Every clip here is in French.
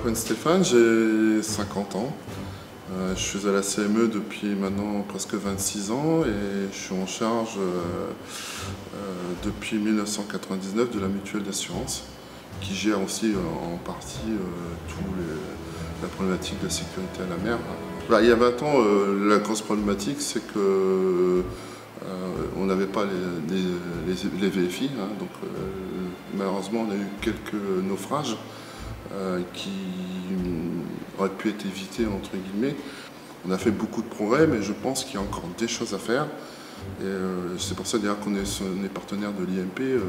m'appelle Stéphane, j'ai 50 ans. Je suis à la CME depuis maintenant presque 26 ans et je suis en charge depuis 1999 de la mutuelle d'assurance qui gère aussi en partie la problématique de la sécurité à la mer. Il y a 20 ans, la grosse problématique, c'est que on n'avait pas les VFI, donc malheureusement on a eu quelques naufrages qui auraient pu être évités entre guillemets. On a fait beaucoup de progrès, mais je pense qu'il y a encore des choses à faire. Et c'est pour ça d'ailleurs qu'on est partenaire de l'IMP.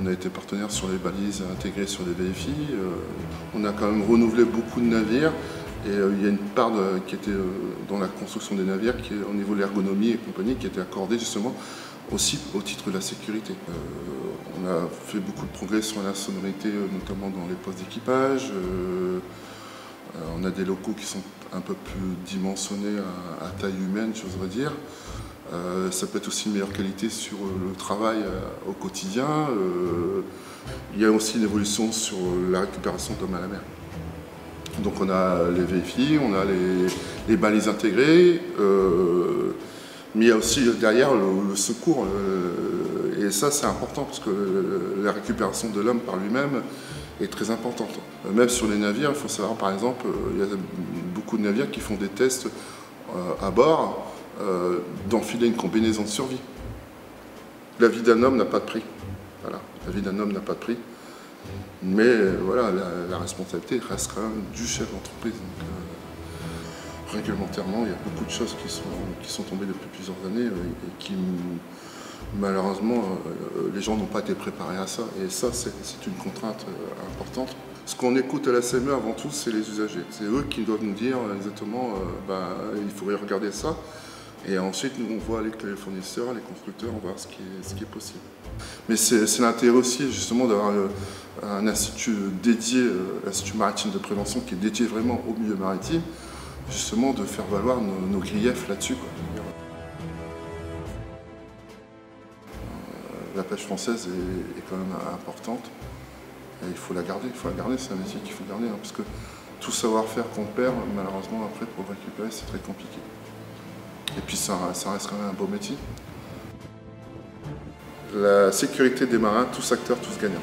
On a été partenaire sur les balises intégrées sur les VFI. On a quand même renouvelé beaucoup de navires. Et il y a une part qui était dans la construction des navires, qui est au niveau de l'ergonomie et compagnie, qui était accordée justement aussi au titre de la sécurité. On a fait beaucoup de progrès sur la sonorité, notamment dans les postes d'équipage. On a des locaux qui sont un peu plus dimensionnés à taille humaine, j'oserais dire. Ça peut être aussi une meilleure qualité sur le travail au quotidien. Il y a aussi une évolution sur la récupération d'hommes à la mer. Donc on a les VFI, on a les balises intégrées, mais il y a aussi derrière le secours. Et ça c'est important parce que la récupération de l'homme par lui-même est très importante. Même sur les navires, il faut savoir par exemple, il y a beaucoup de navires qui font des tests à bord d'enfiler une combinaison de survie. La vie d'un homme n'a pas de prix. Voilà, la vie d'un homme n'a pas de prix. Mais voilà, la responsabilité reste quand même du chef d'entreprise. Réglementairement, il y a beaucoup de choses qui sont tombées depuis plusieurs années et qui, malheureusement, les gens n'ont pas été préparés à ça. Et ça, c'est une contrainte importante. Ce qu'on écoute à la CME avant tout, c'est les usagers. C'est eux qui doivent nous dire exactement, il faudrait regarder ça. Et ensuite, nous, on voit avec les fournisseurs, les constructeurs, on voit ce qui est possible. Mais c'est l'intérêt aussi, justement, d'avoir un institut dédié, l'Institut maritime de prévention, qui est dédié vraiment au milieu maritime, justement, de faire valoir nos griefs là-dessus. La pêche française est quand même importante. Et il faut la garder, c'est un métier qu'il faut garder, parce que tout savoir-faire qu'on perd, malheureusement, après, pour le récupérer, c'est très compliqué. Et puis ça reste quand même un beau métier. La sécurité des marins, tous acteurs, tous gagnants.